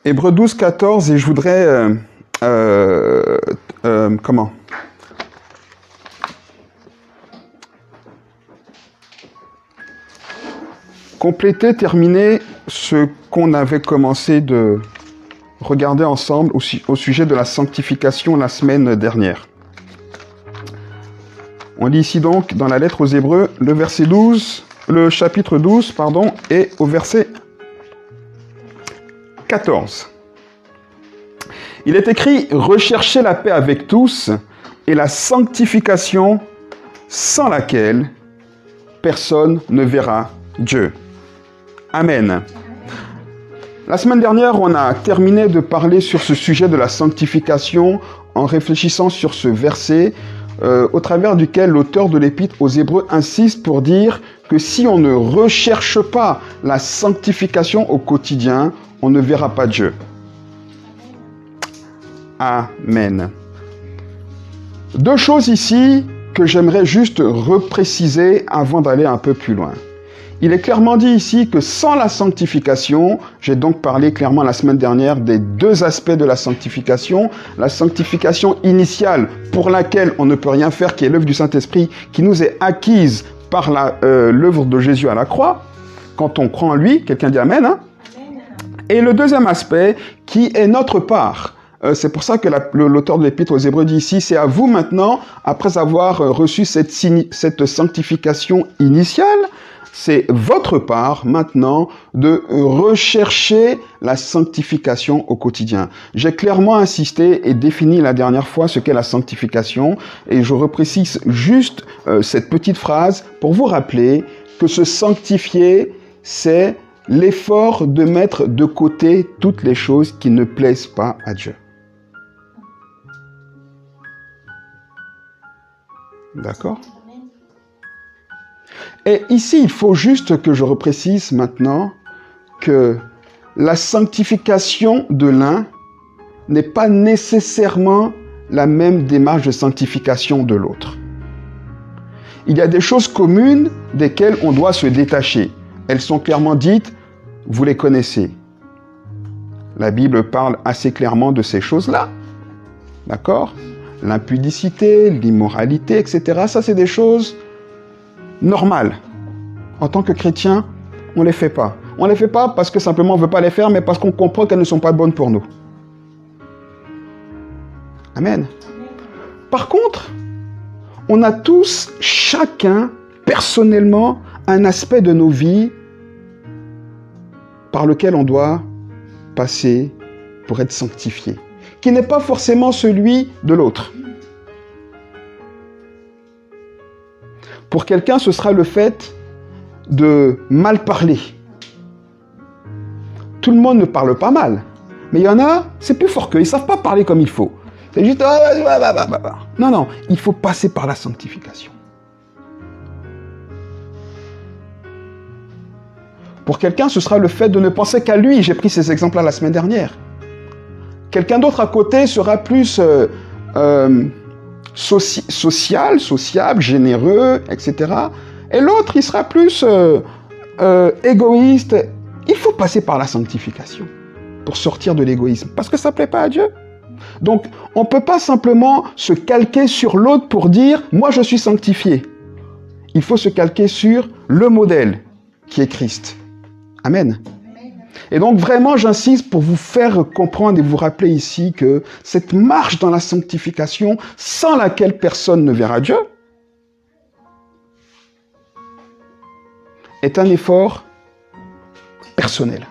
Hébreux 12, 14, et je voudrais... compléter, terminer ce qu'on avait commencé de regarder ensemble au sujet de la sanctification la semaine dernière. On lit ici donc dans la lettre aux Hébreux, le chapitre 12, et au verset 14. Il est écrit « Recherchez la paix avec tous et la sanctification sans laquelle personne ne verra Dieu. » Amen. La semaine dernière, on a terminé de parler sur ce sujet de la sanctification en réfléchissant sur ce verset au travers duquel l'auteur de l'Épître aux Hébreux insiste pour dire que si on ne recherche pas la sanctification au quotidien, on ne verra pas Dieu. Amen. Deux choses ici que j'aimerais juste repréciser avant d'aller un peu plus loin. Il est clairement dit ici que sans la sanctification, j'ai donc parlé clairement la semaine dernière des deux aspects de la sanctification initiale pour laquelle on ne peut rien faire, qui est l'œuvre du Saint-Esprit, qui nous est acquise par l'œuvre de Jésus à la croix, quand on croit en lui, quelqu'un dit Amen, hein? Et le deuxième aspect qui est notre part. C'est pour ça que l'auteur de l'Épître aux Hébreux dit ici, c'est à vous maintenant, après avoir reçu cette sanctification initiale, c'est votre part maintenant de rechercher la sanctification au quotidien. J'ai clairement insisté et défini la dernière fois ce qu'est la sanctification et je reprécise juste cette petite phrase pour vous rappeler que se sanctifier, c'est l'effort de mettre de côté toutes les choses qui ne plaisent pas à Dieu. D'accord ? Et ici, il faut juste que je reprécise maintenant que la sanctification de l'un n'est pas nécessairement la même démarche de sanctification de l'autre. Il y a des choses communes desquelles on doit se détacher. Elles sont clairement dites, vous les connaissez. La Bible parle assez clairement de ces choses-là. D'accord ? L'impudicité, l'immoralité, etc. Ça, c'est des choses normales. En tant que chrétien, on ne les fait pas. On ne les fait pas parce que simplement on ne veut pas les faire, mais parce qu'on comprend qu'elles ne sont pas bonnes pour nous. Amen. Par contre, on a tous, chacun, personnellement, un aspect de nos vies par lequel on doit passer pour être sanctifié, qui n'est pas forcément celui de l'autre. Pour quelqu'un, ce sera le fait de mal parler. Tout le monde ne parle pas mal, mais il y en a, c'est plus fort qu'eux, ils ne savent pas parler comme il faut. C'est juste... Non, il faut passer par la sanctification. Pour quelqu'un, ce sera le fait de ne penser qu'à lui. J'ai pris ces exemples-là la semaine dernière. Quelqu'un d'autre à côté sera plus sociable, généreux, etc. Et l'autre, il sera plus égoïste. Il faut passer par la sanctification pour sortir de l'égoïsme, parce que ça ne plaît pas à Dieu. Donc, on ne peut pas simplement se calquer sur l'autre pour dire « moi, je suis sanctifié ». Il faut se calquer sur le modèle qui est Christ. Amen. Et donc, vraiment, j'insiste pour vous faire comprendre et vous rappeler ici que cette marche dans la sanctification, sans laquelle personne ne verra Dieu, est un effort personnel.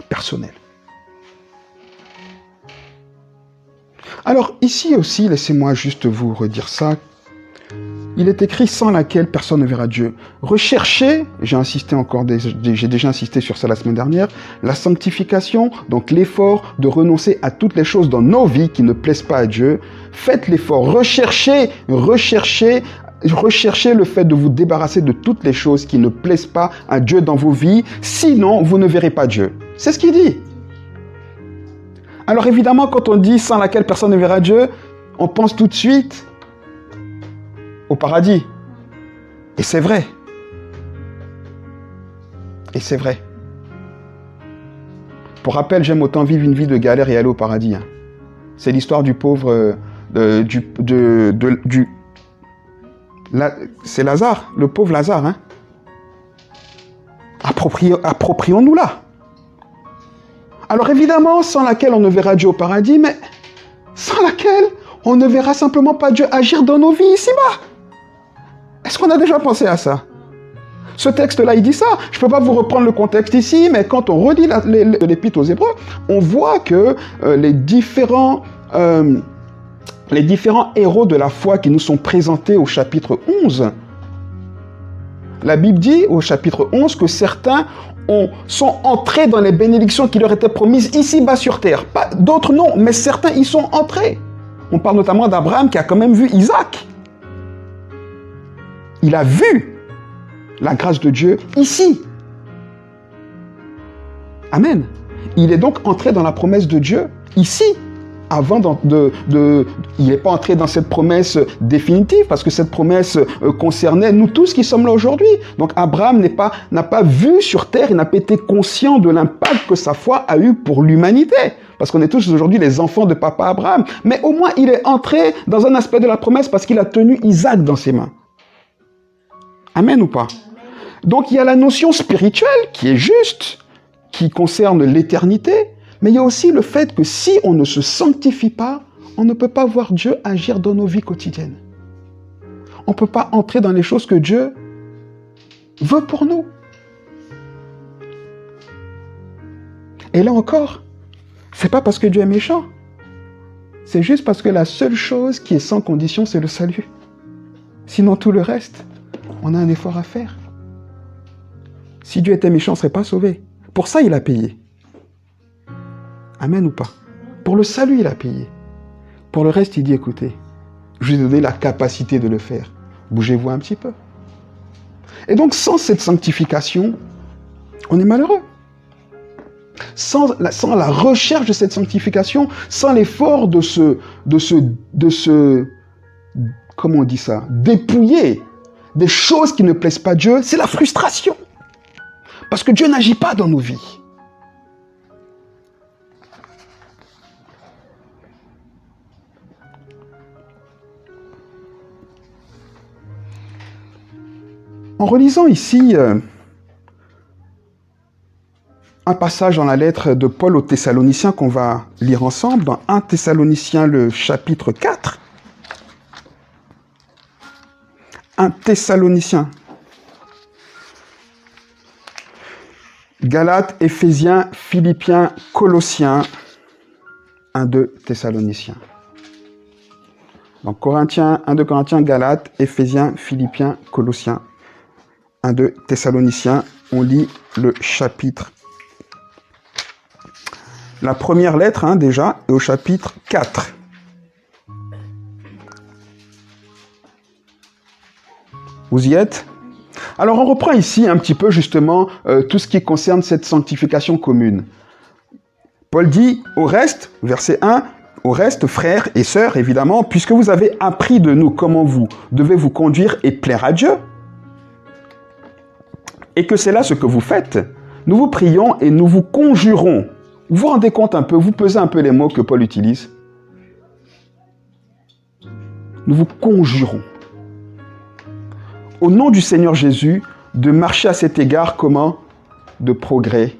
Personnel. Alors, ici aussi, laissez-moi juste vous redire ça. Il est écrit sans laquelle personne ne verra Dieu. Recherchez, j'ai déjà insisté sur ça la semaine dernière, la sanctification, donc l'effort de renoncer à toutes les choses dans nos vies qui ne plaisent pas à Dieu. Faites l'effort, recherchez le fait de vous débarrasser de toutes les choses qui ne plaisent pas à Dieu dans vos vies, sinon vous ne verrez pas Dieu. C'est ce qu'il dit. Alors évidemment, quand on dit sans laquelle personne ne verra Dieu, on pense tout de suite au paradis. Et c'est vrai. Et c'est vrai. Pour rappel, j'aime autant vivre une vie de galère et aller au paradis. Hein. C'est l'histoire du pauvre... c'est Lazare, le pauvre Lazare. Hein. Approprions-nous-la. Alors évidemment, sans laquelle on ne verra Dieu au paradis, mais sans laquelle on ne verra simplement pas Dieu agir dans nos vies ici-bas. Est-ce qu'on a déjà pensé à ça? Ce texte-là, il dit ça. Je ne peux pas vous reprendre le contexte ici, mais quand on relit l'Épître aux Hébreux, on voit que les différents héros de la foi qui nous sont présentés au chapitre 11, la Bible dit au chapitre 11 que certains sont entrés dans les bénédictions qui leur étaient promises ici-bas sur terre. D'autres non, mais certains y sont entrés. On parle notamment d'Abraham qui a quand même vu Isaac. Il a vu la grâce de Dieu ici. Amen. Il est donc entré dans la promesse de Dieu ici. Avant il n'est pas entré dans cette promesse définitive, parce que cette promesse concernait nous tous qui sommes là aujourd'hui. Donc Abraham n'a pas vu sur terre, il n'a pas été conscient de l'impact que sa foi a eu pour l'humanité. Parce qu'on est tous aujourd'hui les enfants de papa Abraham. Mais au moins il est entré dans un aspect de la promesse parce qu'il a tenu Isaac dans ses mains. Amen ou pas? Donc il y a la notion spirituelle qui est juste, qui concerne l'éternité. Mais il y a aussi le fait que si on ne se sanctifie pas, on ne peut pas voir Dieu agir dans nos vies quotidiennes. On ne peut pas entrer dans les choses que Dieu veut pour nous. Et là encore, c'est pas parce que Dieu est méchant. C'est juste parce que la seule chose qui est sans condition, c'est le salut. Sinon, tout le reste, on a un effort à faire. Si Dieu était méchant, on ne serait pas sauvé. Pour ça, il a payé. Amen ou pas? Pour le salut, il a payé. Pour le reste, il dit, écoutez, je vous ai donné la capacité de le faire. Bougez-vous un petit peu. Et donc, sans cette sanctification, on est malheureux. Sans la recherche de cette sanctification, sans l'effort comment on dit ça, dépouiller des choses qui ne plaisent pas à Dieu, c'est la frustration. Parce que Dieu n'agit pas dans nos vies. En relisant ici un passage dans la lettre de Paul aux Thessaloniciens qu'on va lire ensemble, dans 1 Thessaloniciens, le chapitre 4. 1 Thessaloniciens. Galates, Éphésiens, Philippiens, Colossiens, 1-2 Thessaloniciens. Donc Corinthiens, 1-2 Corinthiens, Galates, Éphésiens, Philippiens, Colossiens, 1-2 Thessaloniciens, on lit le chapitre. La première lettre, déjà, est au chapitre 4. Vous y êtes? Alors on reprend ici un petit peu justement tout ce qui concerne cette sanctification commune. Paul dit au reste, verset 1, au reste, frères et sœurs, évidemment, puisque vous avez appris de nous comment vous devez vous conduire et plaire à Dieu, et que c'est là ce que vous faites, nous vous prions et nous vous conjurons. Vous vous rendez compte un peu, vous pesez un peu les mots que Paul utilise. Nous vous conjurons. Au nom du Seigneur Jésus, de marcher à cet égard comment? De progrès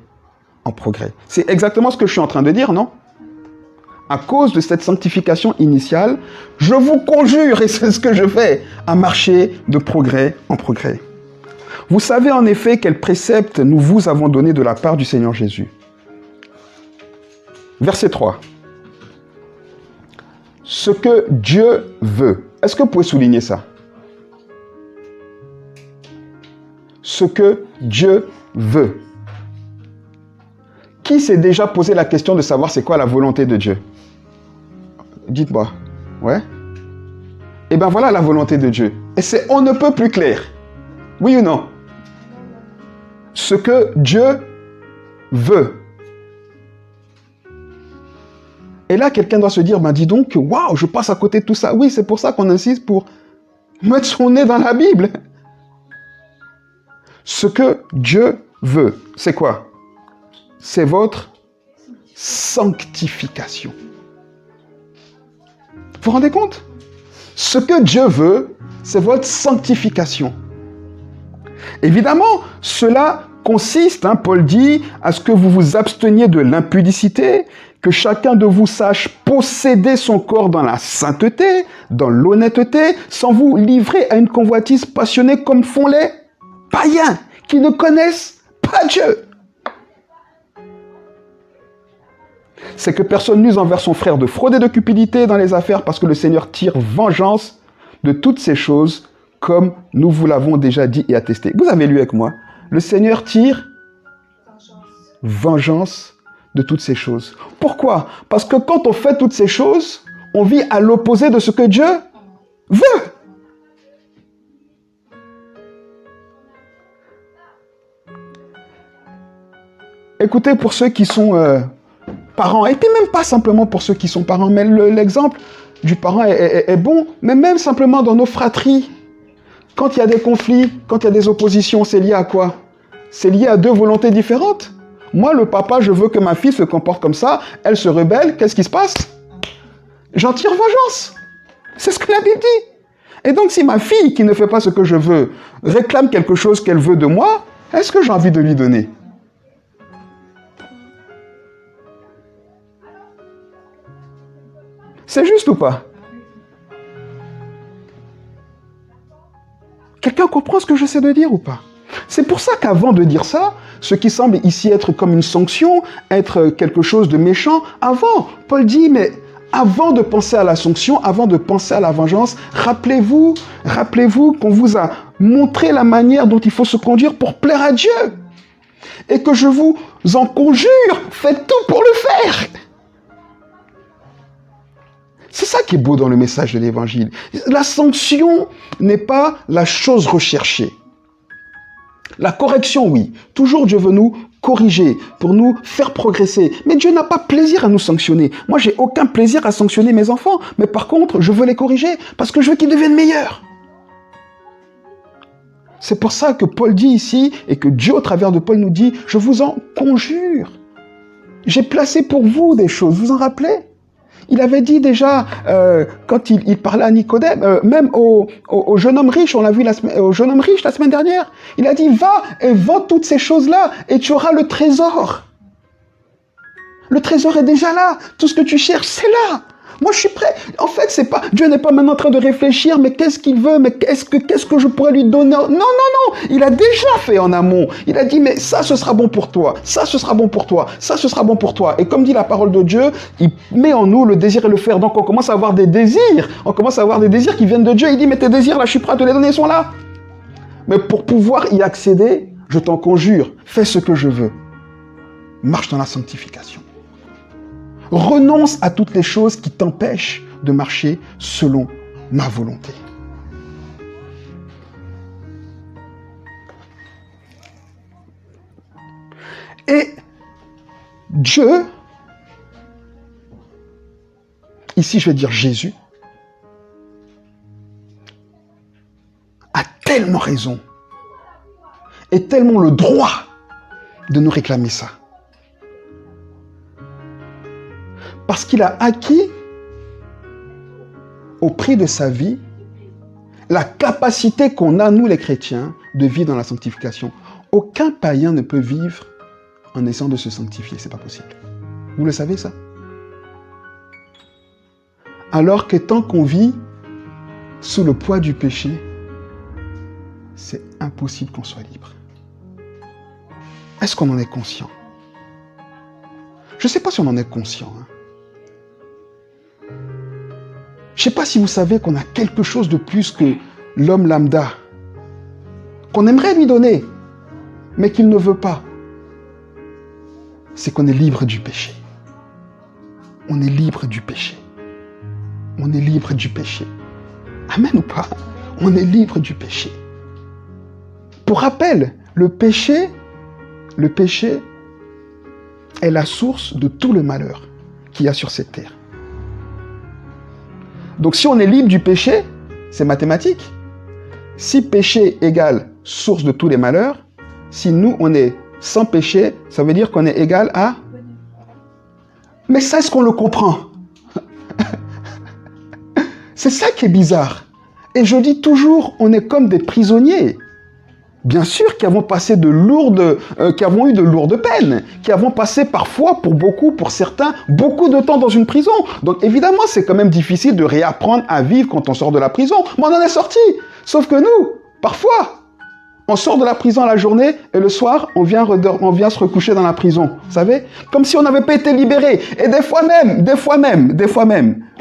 en progrès. C'est exactement ce que je suis en train de dire, non? À cause de cette sanctification initiale, je vous conjure, et c'est ce que je fais, à marcher de progrès en progrès. Vous savez en effet quels préceptes nous vous avons donnés de la part du Seigneur Jésus. Verset 3. Ce que Dieu veut. Est-ce que vous pouvez souligner ça? Ce que Dieu veut. Qui s'est déjà posé la question de savoir c'est quoi la volonté de Dieu? Dites-moi. Ouais? Et bien voilà la volonté de Dieu. Et c'est on ne peut plus clair. Oui ou non? Ce que Dieu veut. Et là, quelqu'un doit se dire, ben dis donc, waouh, je passe à côté de tout ça. Oui, c'est pour ça qu'on insiste pour mettre son nez dans la Bible. Ce que Dieu veut, c'est quoi? C'est votre sanctification. Vous vous rendez compte? Ce que Dieu veut, c'est votre sanctification. Évidemment, cela consiste, Paul dit, à ce que vous vous absteniez de l'impudicité, que chacun de vous sache posséder son corps dans la sainteté, dans l'honnêteté, sans vous livrer à une convoitise passionnée comme font les païens qui ne connaissent pas Dieu. C'est que personne n'use envers son frère de fraude et de cupidité dans les affaires, parce que le Seigneur tire vengeance de toutes ces choses, comme nous vous l'avons déjà dit et attesté. Vous avez lu avec moi. Le Seigneur tire vengeance de toutes ces choses. Pourquoi? Parce que quand on fait toutes ces choses, on vit à l'opposé de ce que Dieu veut. Écoutez, pour ceux qui sont parents, et puis même pas simplement pour ceux qui sont parents, mais l'exemple du parent est bon, mais même simplement dans nos fratries, quand il y a des conflits, quand il y a des oppositions, c'est lié à quoi? C'est lié à deux volontés différentes. Moi, le papa, je veux que ma fille se comporte comme ça, elle se rebelle, qu'est-ce qui se passe? J'en tire vengeance. C'est ce que la Bible dit. Et donc, si ma fille, qui ne fait pas ce que je veux, réclame quelque chose qu'elle veut de moi, est-ce que j'ai envie de lui donner? C'est juste ou pas? Quelqu'un comprend ce que j'essaie de dire ou pas? C'est pour ça qu'avant de dire ça, ce qui semble ici être comme une sanction, être quelque chose de méchant, avant, Paul dit, mais avant de penser à la sanction, avant de penser à la vengeance, rappelez-vous qu'on vous a montré la manière dont il faut se conduire pour plaire à Dieu. Et que je vous en conjure, faites tout pour le faire. C'est ça qui est beau dans le message de l'Évangile. La sanction n'est pas la chose recherchée. La correction, oui. Toujours Dieu veut nous corriger, pour nous faire progresser. Mais Dieu n'a pas plaisir à nous sanctionner. Moi, j'ai aucun plaisir à sanctionner mes enfants. Mais par contre, je veux les corriger parce que je veux qu'ils deviennent meilleurs. C'est pour ça que Paul dit ici, et que Dieu, au travers de Paul, nous dit, je vous en conjure. J'ai placé pour vous des choses, vous en rappelez? Il avait dit déjà, quand il parlait à Nicodème, même au jeune homme riche, on l'a vu au jeune homme riche la semaine dernière, il a dit, va et vends toutes ces choses-là et tu auras le trésor. Le trésor est déjà là. Tout ce que tu cherches, c'est là. Moi, je suis prêt. En fait, c'est pas, Dieu n'est pas maintenant en train de réfléchir, mais qu'est-ce qu'il veut, mais qu'est-ce que je pourrais lui donner? Non, non, non. Il a déjà fait en amont. Il a dit, mais ça, ce sera bon pour toi. Ça, ce sera bon pour toi. Ça, ce sera bon pour toi. Et comme dit la parole de Dieu, il met en nous le désir et le faire. Donc, on commence à avoir des désirs. On commence à avoir des désirs qui viennent de Dieu. Il dit, mais tes désirs, là, je suis prêt à te les donner, ils sont là. Mais pour pouvoir y accéder, je t'en conjure, fais ce que je veux. Marche dans la sanctification. Renonce à toutes les choses qui t'empêchent de marcher selon ma volonté. Et Dieu, ici je vais dire Jésus, a tellement raison et tellement le droit de nous réclamer ça. Parce qu'il a acquis, au prix de sa vie, la capacité qu'on a, nous les chrétiens, de vivre dans la sanctification. Aucun païen ne peut vivre en essayant de se sanctifier, c'est pas possible. Vous le savez ça? Alors que tant qu'on vit sous le poids du péché, c'est impossible qu'on soit libre. Est-ce qu'on en est conscient? Je ne sais pas si on en est conscient. Je ne sais pas si vous savez qu'on a quelque chose de plus que l'homme lambda, qu'on aimerait lui donner, mais qu'il ne veut pas. C'est qu'on est libre du péché. On est libre du péché. On est libre du péché. Amen ou pas? On est libre du péché. Pour rappel, le péché est la source de tout le malheur qu'il y a sur cette terre. Donc si on est libre du péché, c'est mathématique. Si péché égale source de tous les malheurs, si nous on est sans péché, ça veut dire qu'on est égal à Mais ça, est-ce qu'on le comprend? C'est ça qui est bizarre. Et je dis toujours, on est comme des prisonniers. Bien sûr, qui avons passé qui avons eu de lourdes peines, qui avons passé parfois, pour beaucoup, pour certains, beaucoup de temps dans une prison. Donc évidemment, c'est quand même difficile de réapprendre à vivre quand on sort de la prison. Mais on en est sorti. Sauf que nous, parfois, on sort de la prison la journée et le soir, on vient se recoucher dans la prison. Vous savez? Comme si on n'avait pas été libéré. Et des fois même,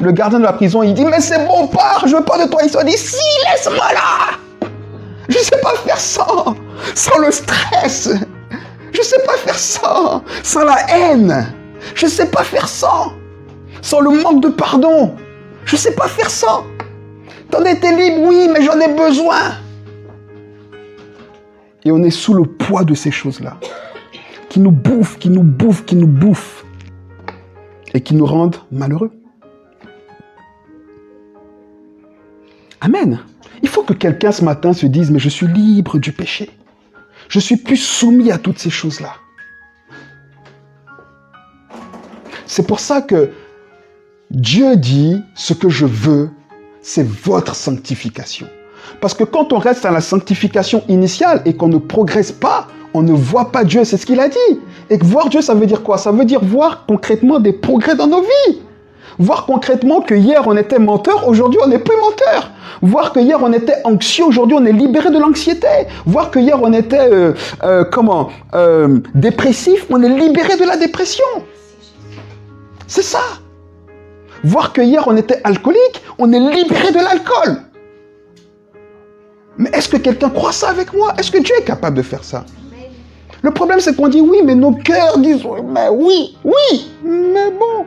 le gardien de la prison, il dit, mais c'est bon, pars, je veux pas de toi. Il se dit, si, laisse-moi là. Je ne sais pas faire ça, sans le stress. Je ne sais pas faire ça, sans la haine. Je ne sais pas faire ça, sans le manque de pardon. Je ne sais pas faire ça. T'en étais libre, oui, mais j'en ai besoin. Et on est sous le poids de ces choses-là, qui nous bouffent, et qui nous rendent malheureux. Amen. Il faut que quelqu'un ce matin se dise, mais je suis libre du péché. Je suis plus soumis à toutes ces choses-là. C'est pour ça que Dieu dit, ce que je veux, c'est votre sanctification. Parce que quand on reste à la sanctification initiale et qu'on ne progresse pas, on ne voit pas Dieu, c'est ce qu'il a dit. Et voir Dieu, ça veut dire quoi? Ça veut dire voir concrètement des progrès dans nos vies. Voir concrètement que hier on était menteur, aujourd'hui on n'est plus menteur. Voir que hier on était anxieux, aujourd'hui on est libéré de l'anxiété. Voir que hier on était dépressif, on est libéré de la dépression. C'est ça. Voir que hier on était alcoolique, on est libéré de l'alcool. Mais est-ce que quelqu'un croit ça avec moi? Est-ce que Dieu est capable de faire ça? Le problème c'est qu'on dit oui, mais nos cœurs disent mais oui, mais bon.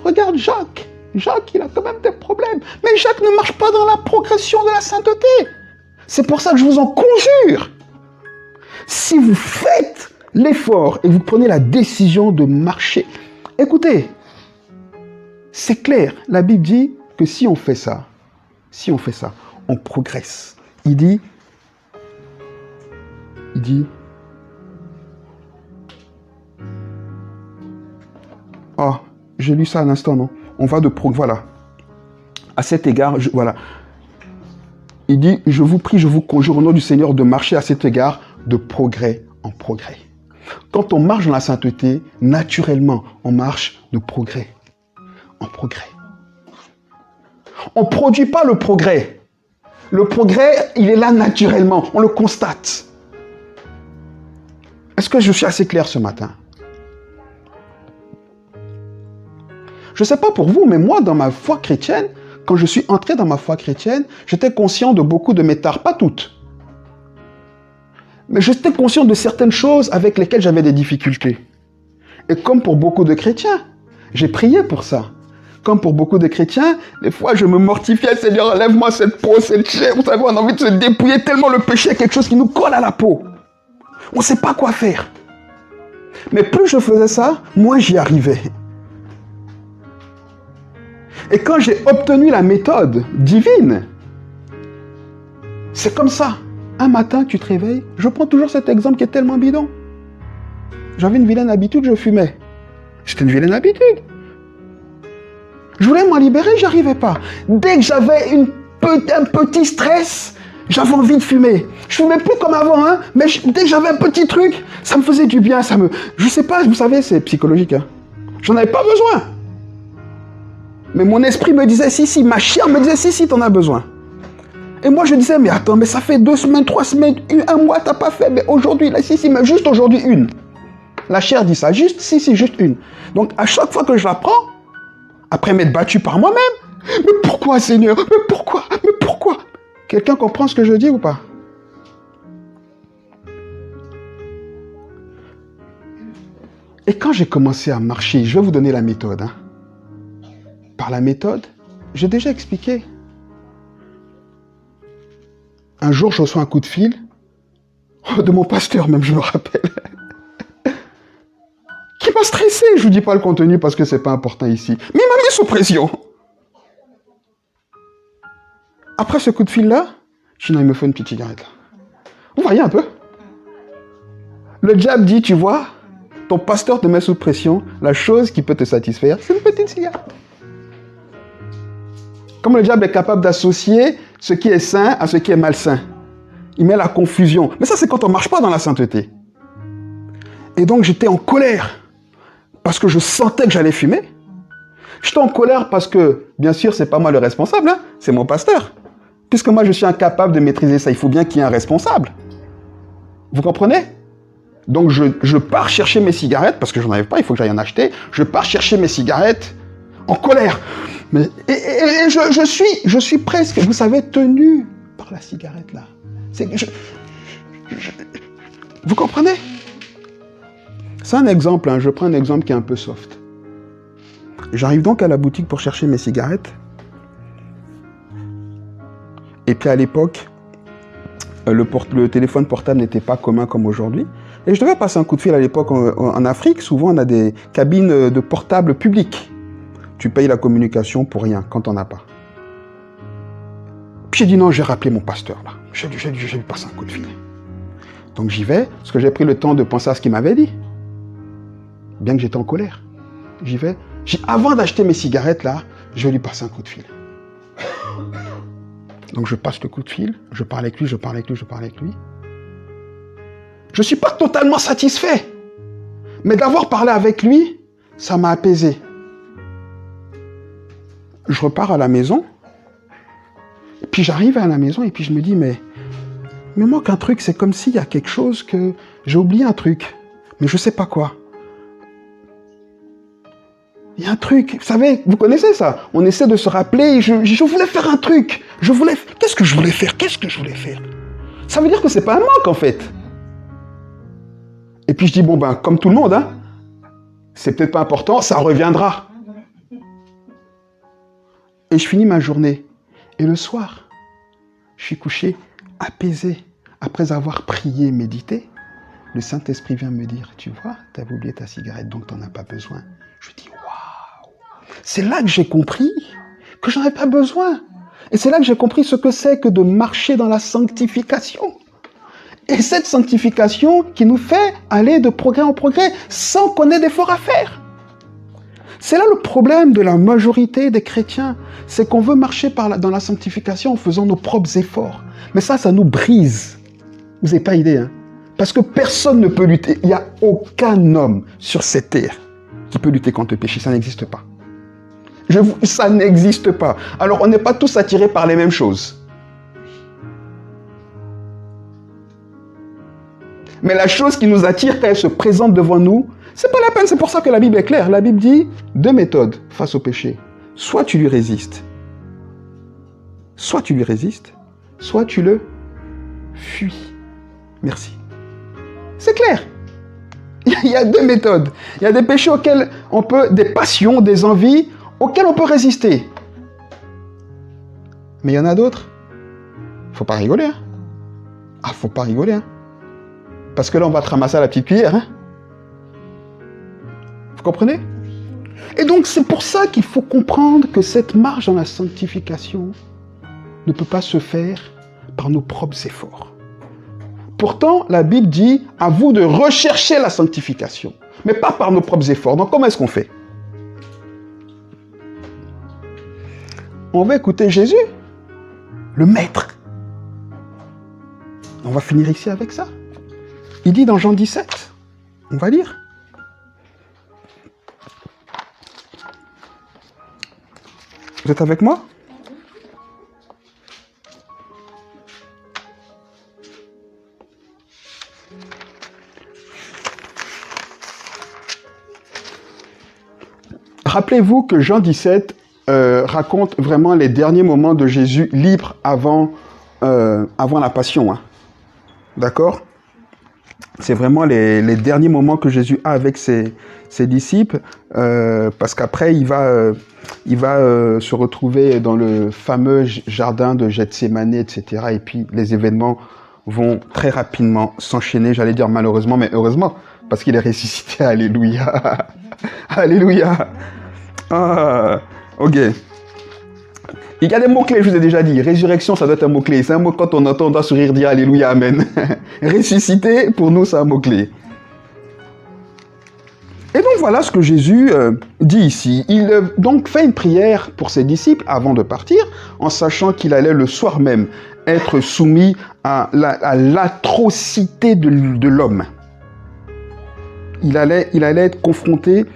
Regarde Jacques. Jacques, il a quand même des problèmes. Mais Jacques ne marche pas dans la progression de la sainteté. C'est pour ça que je vous en conjure. Si vous faites l'effort et vous prenez la décision de marcher, écoutez, c'est clair. La Bible dit que si on fait ça, on progresse. Il dit, oh, j'ai lu ça à l'instant, non? On va de voilà. À cet égard, voilà. Il dit, je vous prie, je vous conjure au nom du Seigneur de marcher à cet égard de progrès en progrès. Quand on marche dans la sainteté, naturellement, on marche de progrès en progrès. On ne produit pas le progrès. Le progrès, il est là naturellement. On le constate. Est-ce que je suis assez clair ce matin? Je ne sais pas pour vous, mais moi, dans ma foi chrétienne, quand je suis entré dans ma foi chrétienne, j'étais conscient de beaucoup de mes tares, pas toutes. Mais j'étais conscient de certaines choses avec lesquelles j'avais des difficultés. Et comme pour beaucoup de chrétiens, j'ai prié pour ça. Comme pour beaucoup de chrétiens, des fois je me mortifiais, Seigneur, enlève-moi cette peau, cette chair. Vous savez, on a envie de se dépouiller tellement le péché est quelque chose qui nous colle à la peau. On ne sait pas quoi faire. Mais plus je faisais ça, moins j'y arrivais. Et quand j'ai obtenu la méthode divine, c'est comme ça. Un matin, tu te réveilles. Je prends toujours cet exemple qui est tellement bidon. J'avais une vilaine habitude, je fumais. C'était une vilaine habitude. Je voulais m'en libérer, j'y arrivais pas. Dès que j'avais un petit stress, j'avais envie de fumer. Je fumais plus comme avant, hein, mais dès que j'avais un petit truc, ça me faisait du bien. Je sais pas, vous savez, c'est psychologique. Hein. J'en avais pas besoin. Mais mon esprit me disait, si, ma chair me disait, si, t'en as besoin. Et moi, je disais, mais attends, mais ça fait 2 semaines, 3 semaines, 1 mois, t'as pas fait. Mais aujourd'hui, là, si, mais juste aujourd'hui, une. La chair dit ça, juste, juste une. Donc, à chaque fois que je la prends, après m'être battu par moi-même, mais pourquoi, Seigneur? Mais pourquoi? Quelqu'un comprend ce que je dis ou pas? Et quand j'ai commencé à marcher, je vais vous donner la méthode. Hein. Par la méthode, j'ai déjà expliqué. Un jour, je reçois un coup de fil, de mon pasteur même, je me rappelle, qui m'a stressé. Je ne vous dis pas le contenu parce que ce n'est pas important ici. Mais il m'a mis sous pression. Après ce coup de fil-là, je dis non, il me faut une petite cigarette. Là. Vous voyez un peu? Le diable dit, tu vois, ton pasteur te met sous pression, la chose qui peut te satisfaire, c'est une petite cigarette. Comme le diable est capable d'associer ce qui est sain à ce qui est malsain. Il met la confusion. Mais ça, c'est quand on ne marche pas dans la sainteté. Et donc, j'étais en colère parce que je sentais que j'allais fumer. J'étais en colère parce que, bien sûr, c'est pas moi le responsable, hein, c'est mon pasteur. Puisque moi, je suis incapable de maîtriser ça, il faut bien qu'il y ait un responsable. Vous comprenez? Donc, je pars chercher mes cigarettes, parce que je n'en avais pas, il faut que j'aille en acheter. Je pars chercher mes cigarettes en colère. Mais, et je suis presque, vous savez, tenu par la cigarette, là. Vous comprenez? C'est un exemple, hein, je prends un exemple qui est un peu soft. J'arrive donc à la boutique pour chercher mes cigarettes. Et puis à l'époque, le téléphone portable n'était pas commun comme aujourd'hui. Et je devais passer un coup de fil à l'époque en Afrique. Souvent, on a des cabines de portables publics. Tu payes la communication pour rien, quand on n'a pas. Puis j'ai dit non, j'ai rappelé mon pasteur là. J'ai dû passer un coup de fil. Donc j'y vais, parce que j'ai pris le temps de penser à ce qu'il m'avait dit. Bien que j'étais en colère. J'y vais. Avant d'acheter mes cigarettes là, je vais lui passer un coup de fil. Donc je passe le coup de fil, je parle avec lui. Je ne suis pas totalement satisfait. Mais d'avoir parlé avec lui, ça m'a apaisé. Je repars à la maison. Et puis j'arrive à la maison et puis je me dis, mais il me manque un truc. C'est comme s'il y a quelque chose que... J'ai oublié un truc. Mais je ne sais pas quoi. Il y a un truc, vous savez, vous connaissez ça. On essaie de se rappeler, je voulais faire un truc. Qu'est-ce que je voulais faire? Ça veut dire que c'est pas un manque, en fait. Et puis je dis, bon, ben, comme tout le monde, hein, c'est peut-être pas important, ça reviendra. Et je finis ma journée. Et le soir, je suis couché, apaisé. Après avoir prié, médité, le Saint-Esprit vient me dire, tu vois, tu avais oublié ta cigarette, donc tu n'en as pas besoin. Je dis, waouh! C'est là que j'ai compris que j'en avais pas besoin. Et c'est là que j'ai compris ce que c'est que de marcher dans la sanctification. Et cette sanctification qui nous fait aller de progrès en progrès sans qu'on ait d'efforts à faire. C'est là le problème de la majorité des chrétiens. C'est qu'on veut marcher dans la sanctification en faisant nos propres efforts. Mais ça nous brise. Vous n'avez pas idée, hein? Parce que personne ne peut lutter. Il n'y a aucun homme sur cette terre qui peut lutter contre le péché. Ça n'existe pas. Ça n'existe pas. Alors, on n'est pas tous attirés par les mêmes choses. Mais la chose qui nous attire quand elle se présente devant nous, c'est pas la peine. C'est pour ça que la Bible est claire. La Bible dit 2 méthodes face au péché. Soit tu lui résistes. Soit tu le fuis. Merci. C'est clair. Il y a 2 méthodes. Il y a des péchés auxquels des passions, des envies, auxquels on peut résister. Mais il y en a d'autres. Faut pas rigoler, hein. Ah, faut pas rigoler, hein. Parce que là, on va te ramasser à la petite cuillère, hein. Vous comprenez? Et donc, c'est pour ça qu'il faut comprendre que cette marche dans la sanctification ne peut pas se faire par nos propres efforts. Pourtant, la Bible dit à vous de rechercher la sanctification, mais pas par nos propres efforts. Donc, comment est-ce qu'on fait? On va écouter Jésus, le Maître. On va finir ici avec ça. Il dit dans Jean 17, on va lire. Vous êtes avec moi? Rappelez-vous que Jean 17 raconte vraiment les derniers moments de Jésus libre avant la passion. Hein. D'accord? C'est vraiment les derniers moments que Jésus a avec ses disciples, parce qu'après, il va se retrouver dans le fameux jardin de Gethsémani, etc. Et puis, les événements vont très rapidement s'enchaîner, j'allais dire malheureusement, mais heureusement, parce qu'il est ressuscité. Alléluia. Alléluia. Ah, ok. Il y a des mots-clés, je vous ai déjà dit. Résurrection, ça doit être un mot-clé. C'est un mot, quand on entend, on doit sourire, dire Alléluia, Amen. Ressuscité, pour nous, c'est un mot-clé. Et donc voilà ce que Jésus dit ici. Il donc fait une prière pour ses disciples avant de partir, en sachant qu'il allait le soir même être soumis à l'atrocité de l'homme. Il allait être confronté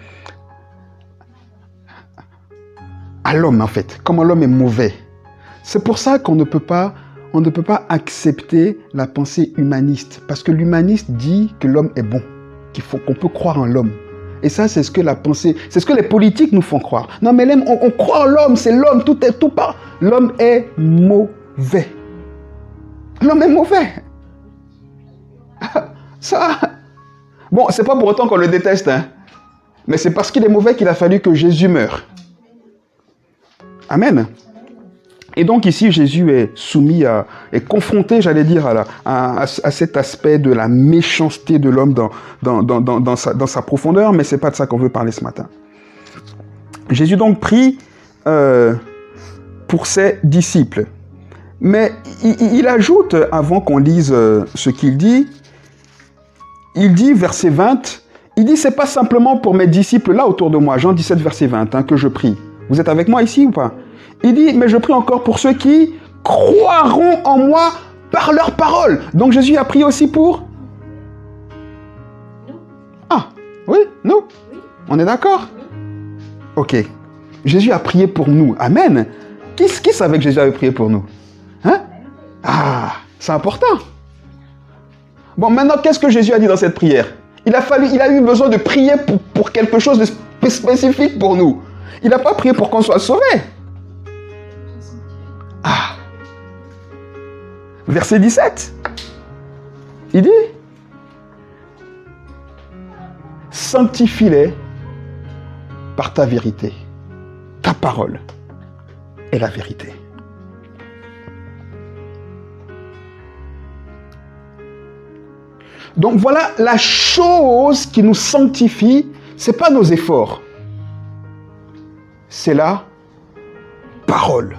à l'homme en fait, comment l'homme est mauvais. C'est pour ça qu'on ne peut pas accepter la pensée humaniste, parce que l'humaniste dit que l'homme est bon, qu'on peut croire en l'homme. Et ça, c'est ce que la pensée, c'est ce que les politiques nous font croire. Non, mais on croit en l'homme, c'est l'homme, tout part. L'homme est mauvais. L'homme est mauvais. Ça. Bon, c'est pas pour autant qu'on le déteste, hein. Mais c'est parce qu'il est mauvais qu'il a fallu que Jésus meure. Amen. Et donc ici, Jésus est soumis est confronté, j'allais dire, à cet aspect de la méchanceté de l'homme dans sa profondeur, mais c'est pas de ça qu'on veut parler ce matin. Jésus donc prie pour ses disciples. Mais il ajoute, avant qu'on lise ce qu'il dit, il dit, verset 20, il dit, c'est pas simplement pour mes disciples là autour de moi, Jean 17, verset 20, hein, que je prie. Vous êtes avec moi ici ou pas? Il dit, mais je prie encore pour ceux qui croiront en moi par leur parole. Donc Jésus a prié aussi pour nous. Ah, oui, nous. Oui. On est d'accord? Oui. Ok. Jésus a prié pour nous. Amen. Qui savait que Jésus avait prié pour nous? Hein? Ah, c'est important. Bon, maintenant, qu'est-ce que Jésus a dit dans cette prière? Il a eu besoin de prier pour quelque chose de spécifique pour nous. Il n'a pas prié pour qu'on soit sauvé. Ah. Verset 17. Il dit, sanctifie-les par ta vérité. Ta parole est la vérité. Donc voilà la chose qui nous sanctifie, ce n'est pas nos efforts. C'est la parole.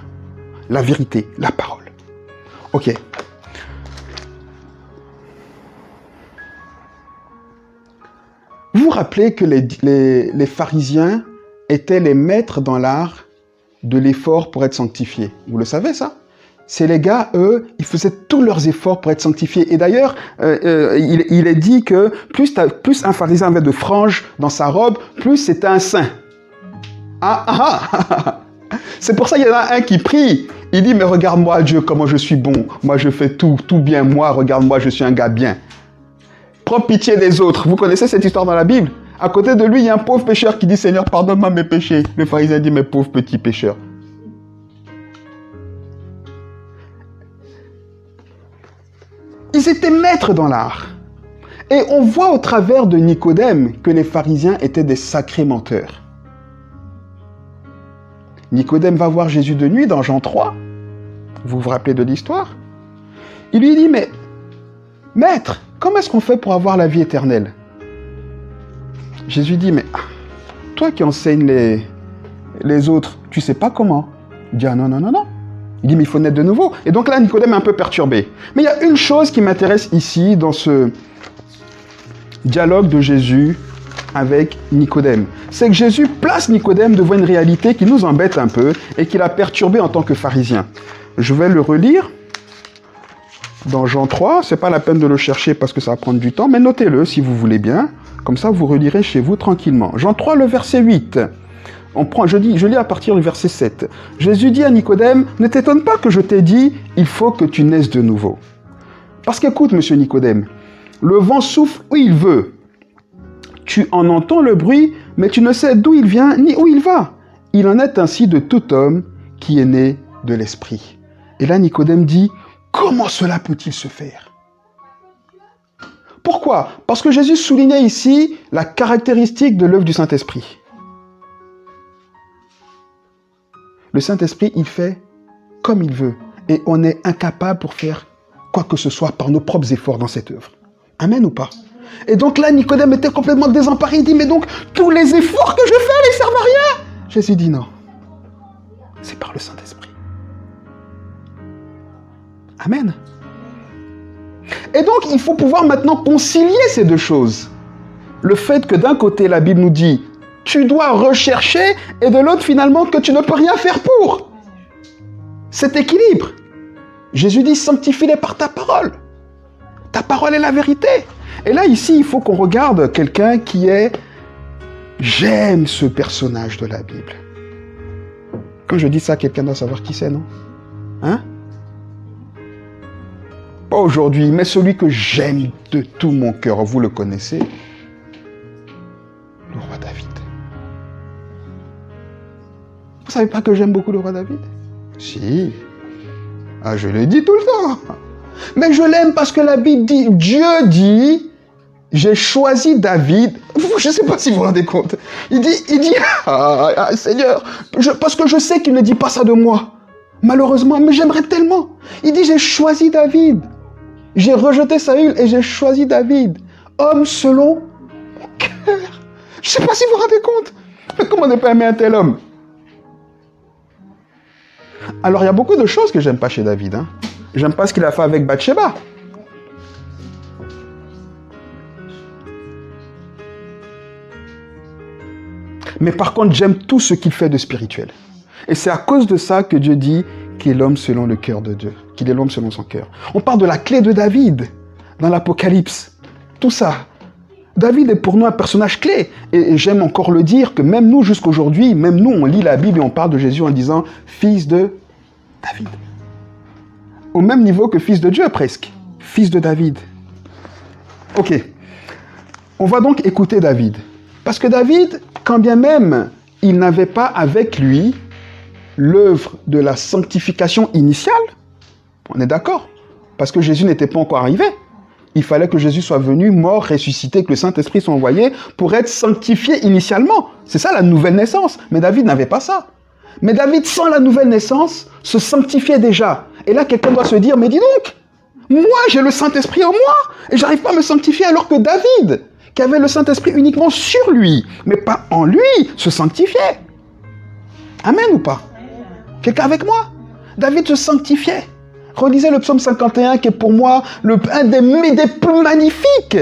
La vérité, la parole. Ok. Vous vous rappelez que les pharisiens étaient les maîtres dans l'art de l'effort pour être sanctifiés. Vous le savez ça? C'est les gars, eux, ils faisaient tous leurs efforts pour être sanctifiés. Et d'ailleurs, il est dit que plus un pharisien avait de franges dans sa robe, plus c'était un saint. C'est pour ça qu'il y en a un qui prie. Il dit, mais regarde-moi Dieu, comment je suis bon. Moi, je fais tout bien. Moi, regarde-moi, je suis un gars bien. Prends pitié des autres. Vous connaissez cette histoire dans la Bible? À côté de lui, il y a un pauvre pécheur qui dit, Seigneur, pardonne-moi mes péchés. Le pharisien dit, mes pauvres petits pécheurs. Ils étaient maîtres dans l'art. Et on voit au travers de Nicodème que les pharisiens étaient des sacrés menteurs. Nicodème va voir Jésus de nuit dans Jean 3. Vous vous rappelez de l'histoire? Il lui dit, mais maître, comment est-ce qu'on fait pour avoir la vie éternelle? Jésus dit, mais toi qui enseignes les autres, tu sais pas comment? Il dit, ah non. Il dit, mais il faut naître de nouveau. Et donc là, Nicodème est un peu perturbé. Mais il y a une chose qui m'intéresse ici, dans ce dialogue de Jésus avec Nicodème. C'est que Jésus place Nicodème devant une réalité qui nous embête un peu et qui l'a perturbé en tant que pharisien. Je vais le relire dans Jean 3. Ce n'est pas la peine de le chercher parce que ça va prendre du temps, mais notez-le si vous voulez bien. Comme ça, vous relirez chez vous tranquillement. Jean 3, le verset 8. Je lis à partir du verset 7. Jésus dit à Nicodème, ne t'étonne pas que je t'ai dit, il faut que tu naisses de nouveau. Parce qu'écoute, monsieur Nicodème, le vent souffle où il veut. Tu en entends le bruit, mais tu ne sais d'où il vient ni où il va. Il en est ainsi de tout homme qui est né de l'esprit. Et là, Nicodème dit, comment cela peut-il se faire? Pourquoi? Parce que Jésus soulignait ici la caractéristique de l'œuvre du Saint-Esprit. Le Saint-Esprit, il fait comme il veut. Et on est incapable pour faire quoi que ce soit par nos propres efforts dans cette œuvre. Amen ou pas? Et donc là, Nicodème était complètement désemparé. Il dit, mais donc, tous les efforts que je fais, ils servent à rien. Jésus dit, non. C'est par le Saint-Esprit. Amen. Et donc, il faut pouvoir maintenant concilier ces deux choses. le fait que d'un côté, la Bible nous dit « tu dois rechercher » et de l'autre, finalement, que tu ne peux rien faire pour. Cet équilibre. Jésus dit « sanctifie-les par ta parole ». Ta parole est la vérité. Et là, ici, il faut qu'on regarde quelqu'un qui est... J'aime ce personnage de la Bible. Quand je dis ça, quelqu'un doit savoir qui c'est, non? Hein? Pas aujourd'hui, mais celui que j'aime de tout mon cœur. Vous le connaissez. Le roi David. Vous savez pas que j'aime beaucoup le roi David? Si. Ah, je le dis tout le temps. Mais je l'aime parce que la Bible dit, Dieu dit, j'ai choisi David. Je ne sais pas si vous vous rendez compte. Il dit, Seigneur, parce que je sais qu'il ne dit pas ça de moi. Malheureusement, mais j'aimerais tellement. Il dit, j'ai choisi David. J'ai rejeté Saül et j'ai choisi David. Homme selon mon cœur. Je ne sais pas si vous vous rendez compte. Mais comment ne pas aimer un tel homme? Alors, il y a beaucoup de choses que j'aime pas chez David. Hein. J'aime pas ce qu'il a fait avec Bathsheba. Mais par contre, j'aime tout ce qu'il fait de spirituel. Et c'est à cause de ça que Dieu dit qu'il est l'homme selon le cœur de Dieu, qu'il est l'homme selon son cœur. On parle de la clé de David dans l'Apocalypse. Tout ça. David est pour nous un personnage clé. Et j'aime encore le dire que même nous, jusqu'aujourd'hui, même nous, on lit la Bible et on parle de Jésus en disant « fils de David ». Au même niveau que fils de Dieu, presque. Fils de David. Ok. On va donc écouter David. Parce que David, quand bien même il n'avait pas avec lui l'œuvre de la sanctification initiale, on est d'accord, parce que Jésus n'était pas encore arrivé. Il fallait que Jésus soit venu, mort, ressuscité, que le Saint-Esprit soit envoyé pour être sanctifié initialement. C'est ça la nouvelle naissance. Mais David n'avait pas ça. Mais David, sans la nouvelle naissance, se sanctifiait déjà. Et là, quelqu'un doit se dire, mais dis donc, moi, j'ai le Saint-Esprit en moi, et j'arrive pas à me sanctifier, alors que David, qui avait le Saint-Esprit uniquement sur lui, mais pas en lui, se sanctifiait. Amen ou pas? Quelqu'un avec moi? David se sanctifiait. Relisez le psaume 51, qui est pour moi un des plus magnifiques.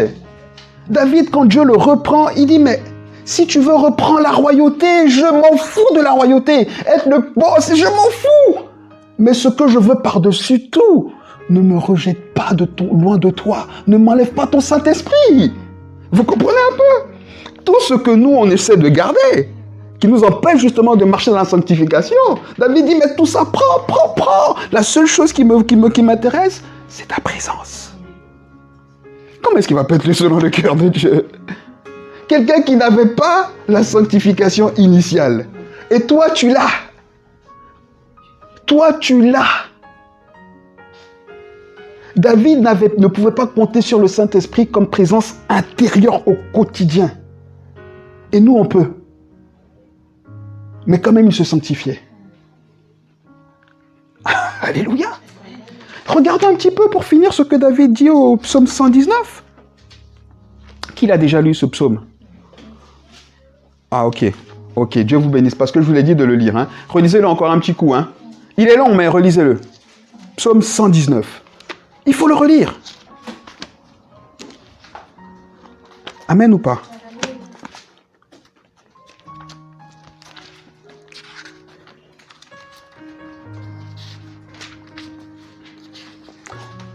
David, quand Dieu le reprend, il dit, mais si tu veux reprendre la royauté, je m'en fous de la royauté. Être le boss, je m'en fous. Mais ce que je veux par-dessus tout, ne me rejette pas loin de toi. Ne m'enlève pas ton Saint-Esprit. Vous comprenez un peu? Tout ce que nous, on essaie de garder, qui nous empêche justement de marcher dans la sanctification. David dit, mais tout ça, prends. La seule chose qui m'intéresse, c'est ta présence. Comment est-ce qu'il va pas être selon le cœur de Dieu? Quelqu'un qui n'avait pas la sanctification initiale. Et toi, tu l'as. Toi, tu l'as. David ne pouvait pas compter sur le Saint-Esprit comme présence intérieure au quotidien. Et nous, on peut. Mais quand même, il se sanctifiait. Alléluia. Regardez un petit peu pour finir ce que David dit au psaume 119. Qui l'a déjà lu ce psaume? Ah, ok. Ok, Dieu vous bénisse, parce que je vous l'ai dit de le lire. Hein. Relisez-le encore un petit coup. Hein. Il est long, mais relisez-le. Psaume 119. Il faut le relire. Amen ou pas?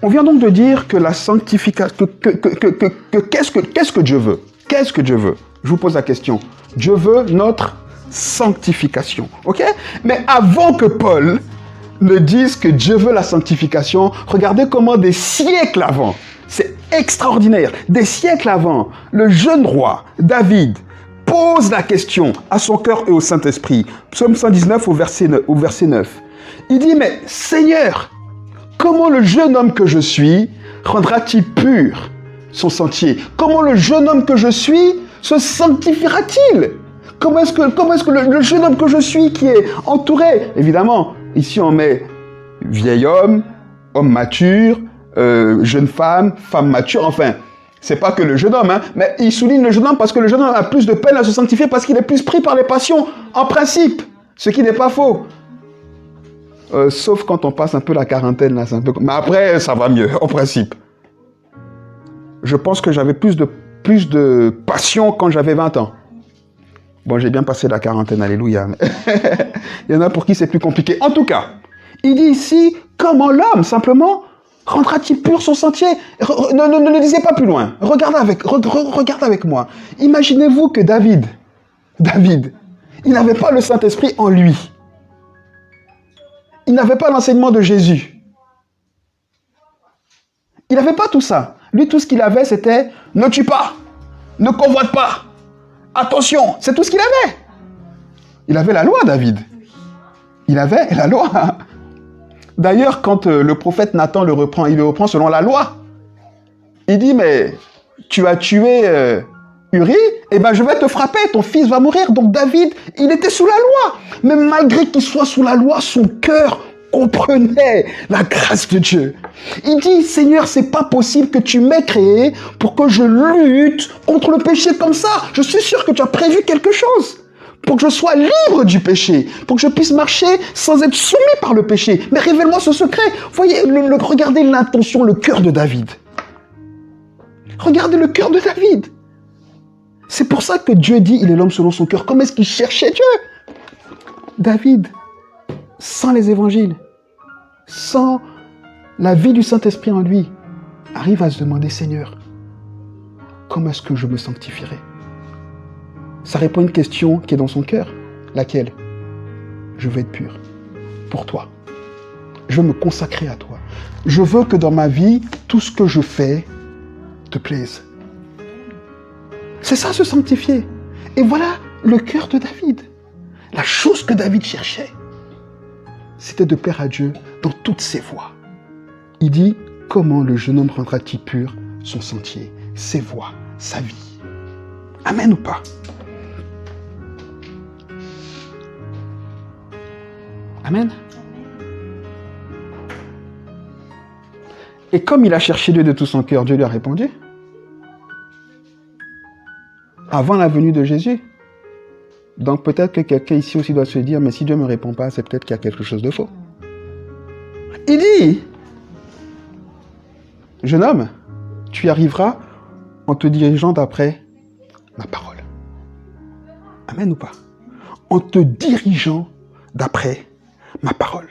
On vient donc de dire que la sanctification... Qu'est-ce que Dieu veut? Qu'est-ce que Dieu veut? Je vous pose la question. Dieu veut notre sanctification. Ok? Mais avant que Paul ne dise que Dieu veut la sanctification, regardez comment des siècles avant, c'est extraordinaire, des siècles avant, le jeune roi David pose la question à son cœur et au Saint-Esprit. Psaume 119 au verset 9. Il dit, mais Seigneur, comment le jeune homme que je suis rendra-t-il pur son sentier? Comment le jeune homme que je suis se sanctifiera-t-il? Comment est-ce que le jeune homme que je suis qui est entouré, évidemment, ici on met vieil homme, homme mature, jeune femme, femme mature, enfin, c'est pas que le jeune homme, hein, mais il souligne le jeune homme parce que le jeune homme a plus de peine à se sanctifier parce qu'il est plus pris par les passions, en principe, ce qui n'est pas faux. Sauf quand on passe un peu la quarantaine, là, c'est un peu... Mais après, ça va mieux, en principe. Je pense que j'avais plus de plus de passion quand j'avais 20 ans. Bon, j'ai bien passé la quarantaine, alléluia. Il y en a pour qui c'est plus compliqué. En tout cas, il dit ici, comment l'homme, simplement, rendra-t-il pur son sentier? Ne lisez pas plus loin. Regarde avec moi. Imaginez-vous que David, il n'avait pas le Saint-Esprit en lui. Il n'avait pas l'enseignement de Jésus. Il n'avait pas tout ça. Lui, tout ce qu'il avait, c'était « Ne tue pas, ne convoite pas, attention ». C'est tout ce qu'il avait. Il avait la loi, David. Il avait la loi. D'ailleurs, quand le prophète Nathan le reprend, il le reprend selon la loi. Il dit « Mais tu as tué Uri, eh ben je vais te frapper, ton fils va mourir. » Donc David, il était sous la loi. Mais malgré qu'il soit sous la loi, son cœur comprenait la grâce de Dieu. Il dit, Seigneur, c'est pas possible que tu m'aies créé pour que je lutte contre le péché comme ça. Je suis sûr que tu as prévu quelque chose pour que je sois libre du péché, pour que je puisse marcher sans être soumis par le péché. Mais révèle-moi ce secret. Voyez, regardez l'intention, le cœur de David. Regardez le cœur de David. C'est pour ça que Dieu dit, il est l'homme selon son cœur. Comment est-ce qu'il cherchait Dieu? David, sans les évangiles, sans la vie du Saint-Esprit en lui, arrive à se demander, Seigneur, comment est-ce que je me sanctifierai? Ça répond à une question qui est dans son cœur. Laquelle? Je veux être pur pour toi. Je veux me consacrer à toi. Je veux que dans ma vie, tout ce que je fais te plaise. C'est ça, se sanctifier. Et voilà le cœur de David. La chose que David cherchait, c'était de plaire à Dieu dans toutes ses voies. Il dit, comment le jeune homme rendra-t-il pur son sentier, ses voies, sa vie? Amen ou pas? Amen. Et comme il a cherché Dieu de tout son cœur, Dieu lui a répondu. Avant la venue de Jésus. Donc peut-être que quelqu'un ici aussi doit se dire, mais si Dieu ne me répond pas, c'est peut-être qu'il y a quelque chose de faux. Il dit, jeune homme, tu y arriveras en te dirigeant d'après ma parole. Amen ou pas? En te dirigeant d'après ma parole.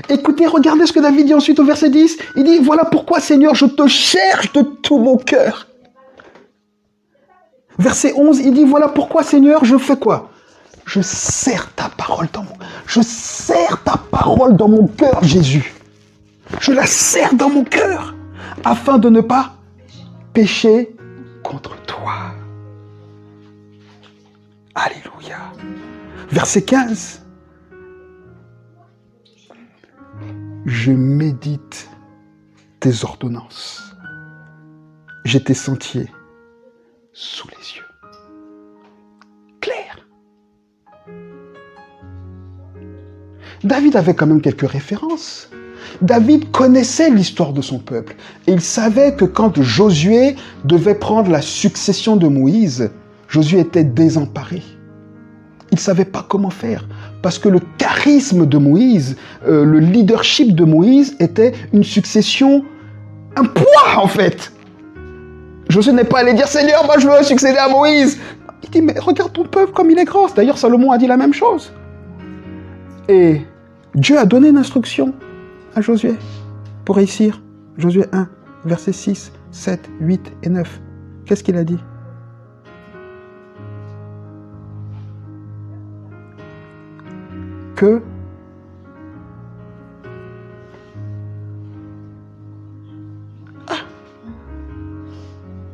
Écoutez, regardez ce que David dit ensuite au verset 10. Il dit, voilà pourquoi, Seigneur, je te cherche de tout mon cœur. Verset 11, il dit, voilà pourquoi, Seigneur, je fais quoi? Je serre ta parole je serre ta parole dans mon cœur, Jésus. Je la serre dans mon cœur, afin de ne pas pécher contre toi. Alléluia. Verset 15. Je médite tes ordonnances. J'ai tes sentiers sous les yeux. Clair. David avait quand même quelques références. David connaissait l'histoire de son peuple. Et il savait que quand Josué devait prendre la succession de Moïse, Josué était désemparé. Il ne savait pas comment faire. Parce que le charisme de Moïse, le leadership de Moïse était une succession, un poids en fait. Josué n'est pas allé dire, Seigneur, moi je veux succéder à Moïse. Il dit, mais regarde ton peuple comme il est grand. D'ailleurs, Salomon a dit la même chose. Et Dieu a donné une instruction à Josué pour réussir. Josué 1, versets 6, 7, 8 et 9. Qu'est-ce qu'il a dit? Que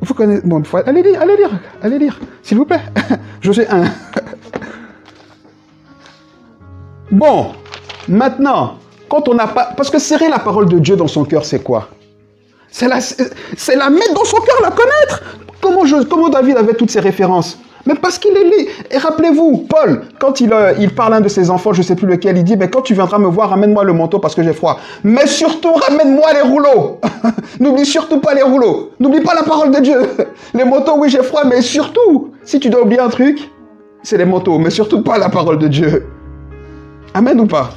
vous connaissez... Bon, allez lire, s'il vous plaît. Josué 1. Bon, maintenant, quand on n'a pas... Parce que serrer la parole de Dieu dans son cœur, c'est quoi? C'est la mettre dans son cœur, la connaître. Comment David avait toutes ces références? Mais parce qu'il est lié. Et rappelez-vous, Paul, quand il parle à un de ses enfants, je ne sais plus lequel, il dit, mais quand tu viendras me voir, ramène-moi le manteau parce que j'ai froid. Mais surtout, ramène-moi les rouleaux. N'oublie surtout pas les rouleaux. N'oublie pas la parole de Dieu. Les manteaux, oui, j'ai froid, mais surtout, si tu dois oublier un truc, c'est les manteaux, mais surtout pas la parole de Dieu. Amen ou pas?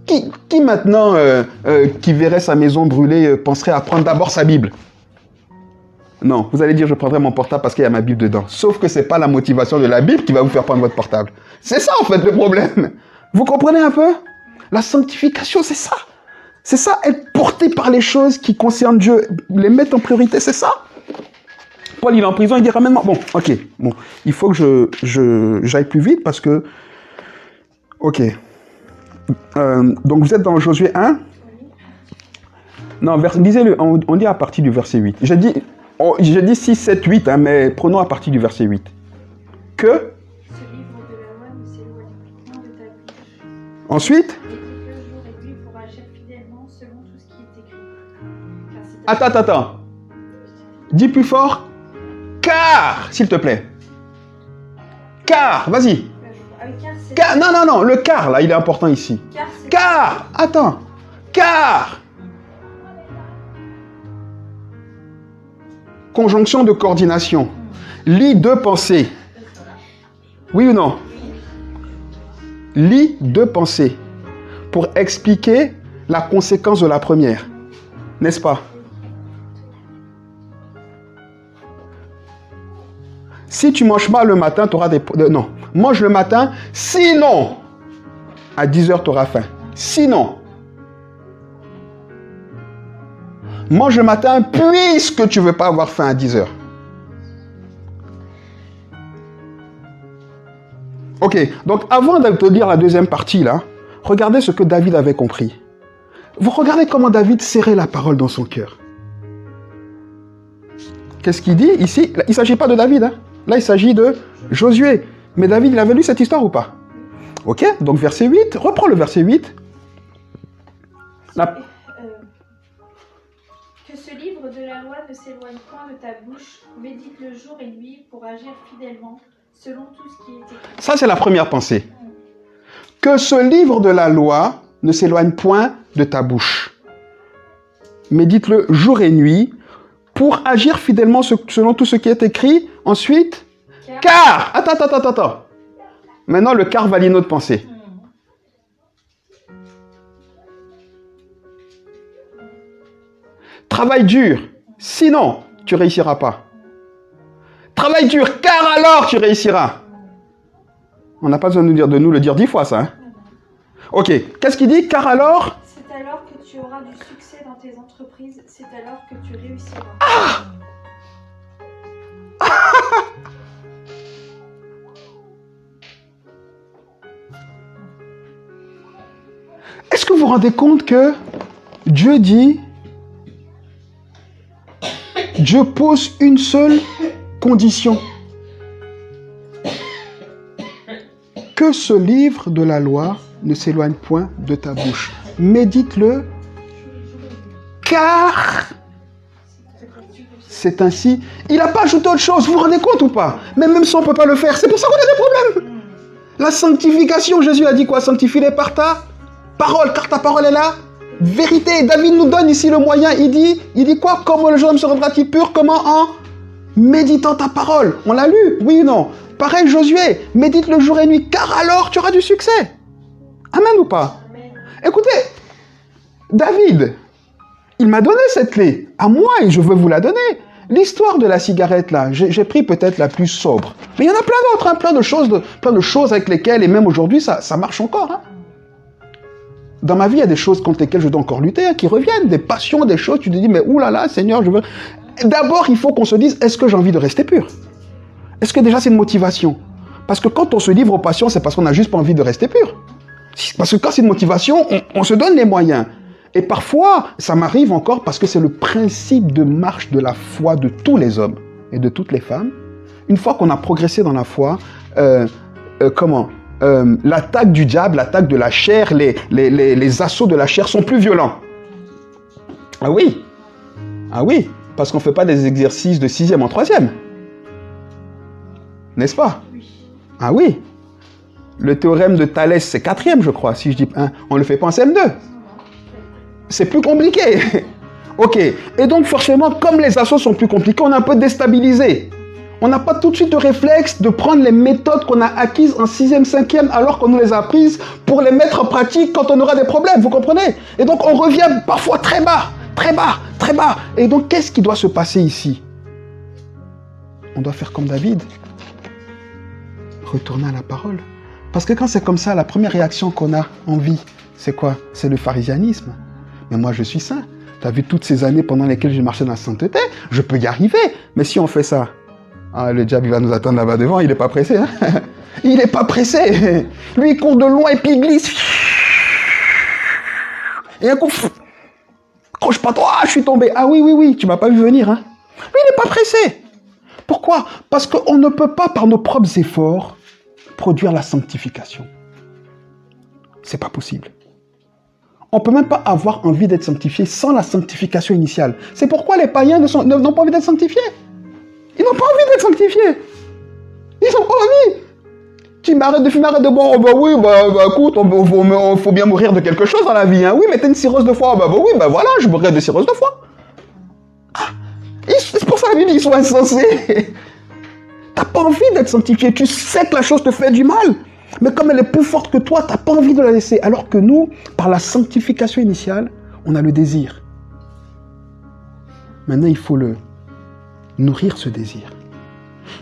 Qui maintenant, qui verrait sa maison brûlée, penserait à prendre d'abord sa Bible? Non, vous allez dire, je prendrai mon portable parce qu'il y a ma Bible dedans. Sauf que ce n'est pas la motivation de la Bible qui va vous faire prendre votre portable. C'est ça, en fait, le problème. Vous comprenez un peu? La sanctification, c'est ça. C'est ça, être porté par les choses qui concernent Dieu. Les mettre en priorité, c'est ça. Paul, il est en prison, il dit, ramène-moi. Bon, ok. Bon, il faut que j'aille plus vite parce que... Ok. Donc, vous êtes dans Josué 1. Non, lisez-le. On dit à partir du verset 8. J'ai dit 6, 7, 8, hein, mais prenons à partir du verset 8. Que Ce livre de la loi ne s'éloigne point de ta bouche. Ensuite Médite-le jour et nuit pour agir fidèlement selon tout ce qui est écrit. Car c'est Attends. Dis plus fort. Car, s'il te plaît. Car, vas-y. Non, le car, là, il est important ici. Car, attends. Car. Conjonction de coordination. Lis deux pensées. Oui ou non? Lis deux pensées pour expliquer la conséquence de la première. N'est-ce pas? Si tu manges mal le matin, tu auras des... Non, mange le matin, sinon, à 10h, tu auras faim. Sinon, mange le matin puisque tu ne veux pas avoir faim à 10h. Ok, donc avant de te lire la deuxième partie, là, regardez ce que David avait compris. Vous regardez comment David serrait la parole dans son cœur. Qu'est-ce qu'il dit ici? Il ne s'agit pas de David, hein. Là, il s'agit de Josué. Mais David, il avait lu cette histoire ou pas? Ok, donc verset 8, reprends le verset 8. Que ce livre de la loi ne s'éloigne point de ta bouche, médite-le jour et nuit pour agir fidèlement selon tout ce qui est écrit. Ça, c'est la première pensée. Que ce livre de la loi ne s'éloigne point de ta bouche. Médite-le jour et nuit pour agir fidèlement selon tout ce qui est écrit. Ensuite, car. Attends. Maintenant, le car valide notre pensée. Travaille dur, sinon tu ne réussiras pas. Travaille dur, car alors tu réussiras. On n'a pas besoin de nous le dire 10 fois, ça. Hein? Ok, qu'est-ce qu'il dit? Car alors? C'est alors que tu auras du succès dans tes entreprises, c'est alors que tu réussiras. Est-ce que vous vous rendez compte que Dieu dit, Dieu pose une seule condition. Que ce livre de la loi ne s'éloigne point de ta bouche. Médite-le, car c'est ainsi. Il n'a pas ajouté autre chose, vous vous rendez compte ou pas? Mais même ça, on ne peut pas le faire. C'est pour ça qu'on a des problèmes. La sanctification, Jésus a dit quoi? Sanctifie-les par ta parole, car ta parole est là. Vérité. David nous donne ici le moyen. Il dit quoi? Comment le jeune homme se rendra-t-il pur? Comment? En méditant ta parole. On l'a lu, oui ou non? Pareil, Josué, médite le jour et nuit, car alors tu auras du succès. Amen ou pas? Amen. Écoutez, David, il m'a donné cette clé. À moi, et je veux vous la donner. L'histoire de la cigarette, là, j'ai pris peut-être la plus sobre. Mais il y en a plein d'autres, hein, plein de choses avec lesquelles, et même aujourd'hui, ça marche encore. Hein. Dans ma vie, il y a des choses contre lesquelles je dois encore lutter, hein, qui reviennent, des passions, des choses, tu te dis, mais oulala, Seigneur, je veux... D'abord, il faut qu'on se dise, est-ce que j'ai envie de rester pur? Est-ce que déjà c'est une motivation? Parce que quand on se livre aux passions, c'est parce qu'on n'a juste pas envie de rester pur. Parce que quand c'est une motivation, on se donne les moyens. Et parfois, ça m'arrive encore parce que c'est le principe de marche de la foi de tous les hommes et de toutes les femmes. Une fois qu'on a progressé dans la foi, l'attaque du diable, l'attaque de la chair, les assauts de la chair sont plus violents. Ah oui, parce qu'on ne fait pas des exercices de 6e en 3e. N'est-ce pas? Ah oui. Le théorème de Thalès, c'est 4e, je crois, si je dis hein, on ne le fait pas en CM2. C'est plus compliqué. Ok. Et donc, forcément, comme les assauts sont plus compliqués, on est un peu déstabilisé. On n'a pas tout de suite le réflexe de prendre les méthodes qu'on a acquises en 6e, 5e, alors qu'on nous les a apprises pour les mettre en pratique quand on aura des problèmes, vous comprenez? Et donc, on revient parfois très bas, très bas, très bas. Et donc, qu'est-ce qui doit se passer ici? on doit faire comme David. Retourner à la parole. Parce que quand c'est comme ça, la première réaction qu'on a en vie, c'est quoi? C'est le pharisianisme. Mais moi, je suis saint. Tu as vu toutes ces années pendant lesquelles j'ai marché dans la sainteté, je peux y arriver. Mais si on fait ça, le diable il va nous attendre là-bas devant, il n'est pas pressé. Hein. Il n'est pas pressé. Lui, il court de loin et puis il glisse. Et un coup, croche pas toi, je suis tombé. Ah oui, tu m'as pas vu venir. Hein. Lui, il n'est pas pressé. Pourquoi? Parce qu'on ne peut pas, par nos propres efforts, produire la sanctification. C'est pas possible. On ne peut même pas avoir envie d'être sanctifié sans la sanctification initiale. C'est pourquoi les païens n'ont pas envie d'être sanctifiés. Ils n'ont pas envie d'être sanctifiés. Ils n'ont pas envie. Tu m'arrêtes de fumer, arrête de boire. Écoute, il faut bien mourir de quelque chose dans la vie. Hein. Oui, mais t'as une cirrhose de foie. Voilà, je mourrai de cirrhose de foie. C'est pour ça que la Bible dit, ils sont insensés. T'as pas envie d'être sanctifié. Tu sais que la chose te fait du mal. Mais comme elle est plus forte que toi, t'as pas envie de la laisser. Alors que nous, par la sanctification initiale, on a le désir. Maintenant, il faut nourrir ce désir.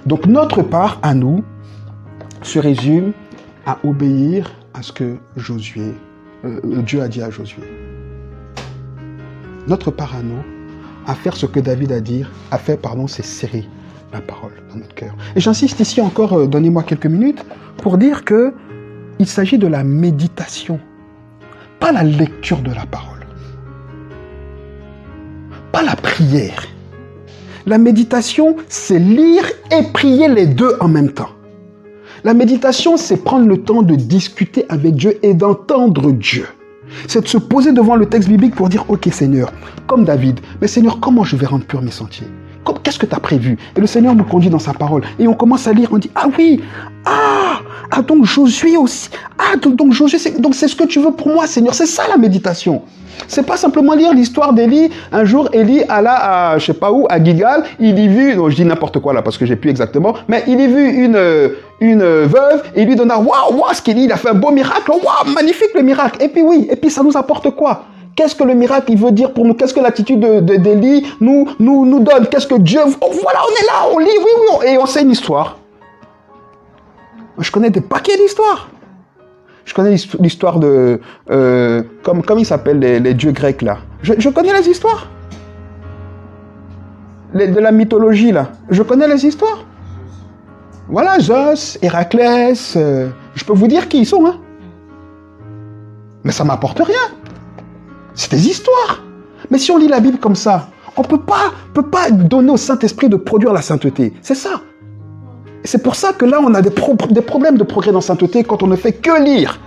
Donc notre part à nous se résume à obéir à ce que Dieu a dit à Josué. Notre part à nous, à faire ce que David a fait, c'est serrer la parole dans notre cœur. Et j'insiste ici encore, donnez-moi quelques minutes, pour dire que il s'agit de la méditation, pas la lecture de la parole, pas la prière. La méditation, c'est lire et prier les deux en même temps. La méditation, c'est prendre le temps de discuter avec Dieu et d'entendre Dieu. C'est de se poser devant le texte biblique pour dire, ok Seigneur, comme David, mais Seigneur, comment je vais rendre pur mes sentiers? Qu'est-ce que tu as prévu? Et le Seigneur nous conduit dans sa parole. Et on commence à lire, on dit, ah oui, donc Josué aussi. Donc Josué, donc c'est ce que tu veux pour moi, Seigneur. C'est ça la méditation. C'est pas simplement lire l'histoire d'Élie. Un jour, Élie alla à, je sais pas où, à Gilgal. Il y vit, je dis n'importe quoi là parce que j'ai plus exactement, mais il y vit une veuve et il lui donna, waouh, ce qu'il dit, il a fait un beau miracle, waouh, magnifique le miracle. Et puis ça nous apporte quoi? Qu'est-ce que le miracle il veut dire pour nous? Qu'est-ce que l'attitude d'Élie nous donne? Qu'est-ce que Dieu... voilà, on est là, on lit, oui, et on sait une histoire. Je connais des paquets d'histoires. Je connais l'histoire de... comme ils s'appellent les dieux grecs, là. Je connais les histoires. De la mythologie, là. Je connais les histoires. Voilà, Zeus, Héraclès... je peux vous dire qui ils sont, hein. Mais ça m'apporte rien. C'est des histoires. Mais si on lit la Bible comme ça, on ne peut pas donner au Saint-Esprit de produire la sainteté. C'est ça. Et c'est pour ça que là, on a des problèmes de progrès dans la sainteté quand on ne fait que lire.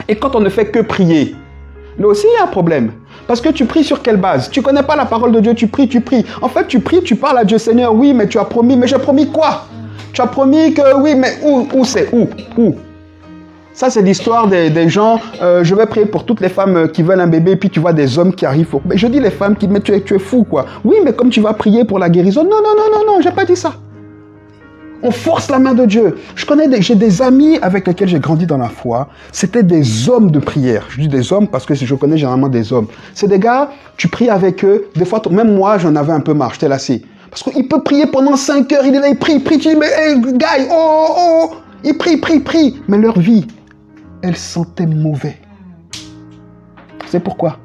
Et quand on ne fait que prier. Là aussi, il y a un problème. Parce que tu pries sur quelle base? Tu ne connais pas la parole de Dieu, tu pries. En fait, tu pries, tu parles à Dieu, Seigneur, oui, mais tu as promis. Mais j'ai promis quoi? Tu as promis que oui, mais où c'est? Où? Ça, c'est l'histoire des gens. Je vais prier pour toutes les femmes qui veulent un bébé, et puis tu vois des hommes qui arrivent. Mais je dis les femmes mais tu es fou, quoi. Oui, mais comme tu vas prier pour la guérison. Non, j'ai pas dit ça. On force la main de Dieu. J'ai des amis avec lesquels j'ai grandi dans la foi. C'était des hommes de prière. Je dis des hommes parce que je connais généralement des hommes. C'est des gars, tu pries avec eux. Des fois, même moi, j'en avais un peu marre. J'étais lassé. Parce qu'il peut prier pendant 5 heures. Il est là, il prie. Tu dis, mais hey, guy, il prie. Mais leur vie, elle sentait mauvais. C'est pourquoi?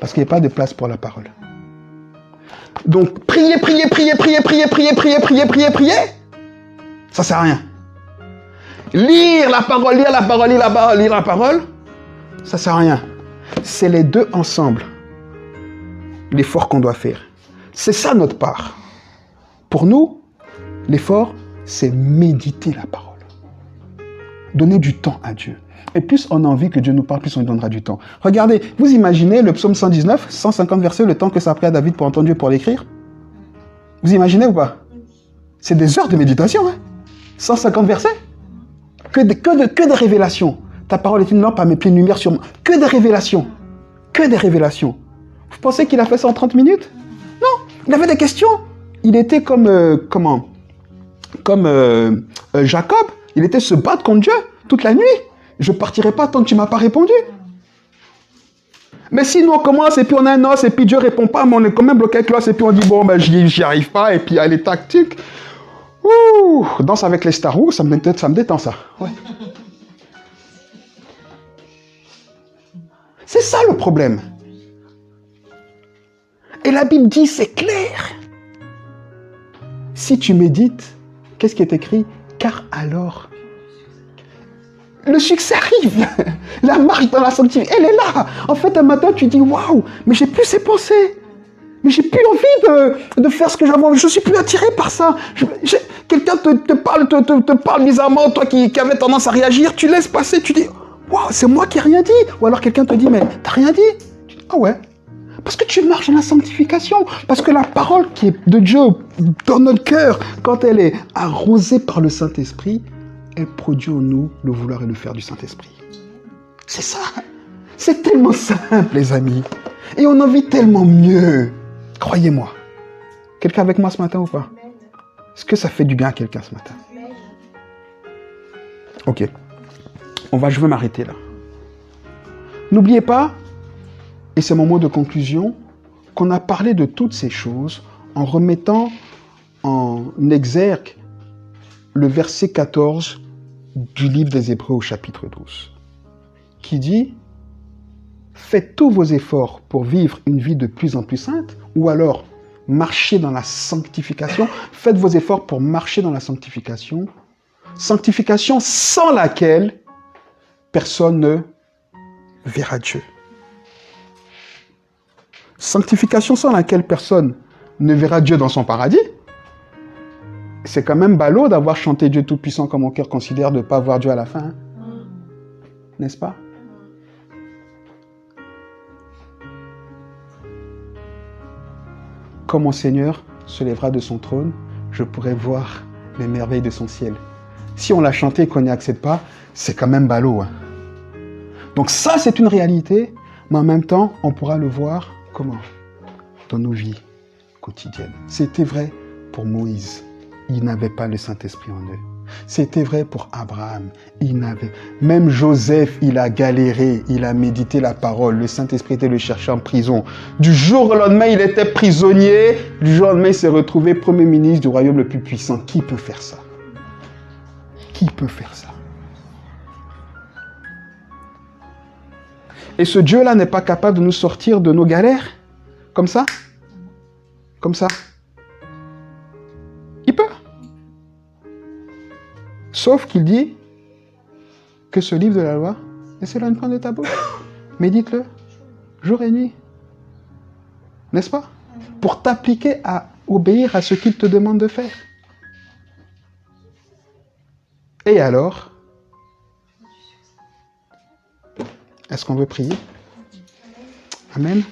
Parce qu'il n'y a pas de place pour la parole. Donc, prier. Ça sert à rien. Lire la parole, ça sert à rien. C'est les deux ensemble, l'effort qu'on doit faire. C'est ça notre part. Pour nous, l'effort, c'est méditer la parole. Donner du temps à Dieu. Et plus on a envie que Dieu nous parle, plus on lui donnera du temps. Regardez, vous imaginez le psaume 119, 150 versets, le temps que ça a pris à David pour entendre Dieu pour l'écrire? Vous imaginez ou pas? C'est des heures de méditation, hein? 150 versets? Que des révélations. Ta parole est une lampe à mes pieds, une lumière sur moi. Que des révélations. Vous pensez qu'il a fait ça en 30 minutes? Non, il avait des questions. Il était comme Jacob. Il était se battre contre Dieu toute la nuit. Je ne partirai pas tant que tu ne m'as pas répondu. Mais si nous on commence et puis on a un os et puis Dieu répond pas, mais on est quand même bloqué avec l'os et puis on dit bon ben j'y arrive pas et puis il y a les tactiques. Ouh, danse avec les stars, ça me détend ça. Ouais. C'est ça le problème. Et la Bible dit, c'est clair. Si tu médites, qu'est-ce qui est écrit? Car alors, le succès arrive. La marche dans la sanctification, elle est là. En fait, un matin, tu dis, waouh, mais j'ai plus ces pensées. Mais j'ai plus envie de faire ce que j'avais envie. Je suis plus attiré par ça. Quelqu'un te parle bizarrement, toi qui avais tendance à réagir, tu laisses passer, tu dis, waouh, c'est moi qui n'ai rien dit. Ou alors quelqu'un te dit, mais t'as rien dit. Tu dis, ah ouais. Parce que tu marches dans la sanctification. Parce que la parole qui est de Dieu dans notre cœur, quand elle est arrosée par le Saint-Esprit, elle produit en nous le vouloir et le faire du Saint-Esprit. C'est ça. C'est tellement simple, les amis. Et on en vit tellement mieux. Croyez-moi. Quelqu'un avec moi ce matin ou pas? Est-ce que ça fait du bien à quelqu'un ce matin? Ok. Je vais m'arrêter là. N'oubliez pas, et c'est mon mot de conclusion, qu'on a parlé de toutes ces choses en remettant en exergue le verset 14 du livre des Hébreux au chapitre 12, qui dit « Faites tous vos efforts pour vivre une vie de plus en plus sainte, ou alors marchez dans la sanctification. Faites vos efforts pour marcher dans la sanctification. Sanctification sans laquelle personne ne verra Dieu. » Sanctification sans laquelle personne ne verra Dieu dans son paradis. C'est quand même ballot d'avoir chanté Dieu Tout-Puissant comme mon cœur considère de ne pas voir Dieu à la fin. Hein? N'est-ce pas? Quand mon Seigneur se lèvera de son trône, je pourrai voir les merveilles de son ciel. Si on l'a chanté et qu'on n'y accède pas, c'est quand même ballot. Hein? Donc ça, c'est une réalité, mais en même temps, on pourra le voir comment? Dans nos vies quotidiennes. C'était vrai pour Moïse. Il n'avait pas le Saint-Esprit en eux. C'était vrai pour Abraham. Même Joseph, il a galéré, il a médité la parole. Le Saint-Esprit était le chercher en prison. Du jour au lendemain, il était prisonnier. Du jour au lendemain, il s'est retrouvé premier ministre du royaume le plus puissant. Qui peut faire ça? Qui peut faire ça? Et ce Dieu-là n'est pas capable de nous sortir de nos galères? Comme ça? Comme ça? Il peut. Sauf qu'il dit que ce livre de la loi, laissez-le point de ta bouche. Médite-le, jour et nuit. N'est-ce pas? Pour t'appliquer à obéir à ce qu'il te demande de faire. Et alors? Est-ce qu'on veut prier? Amen.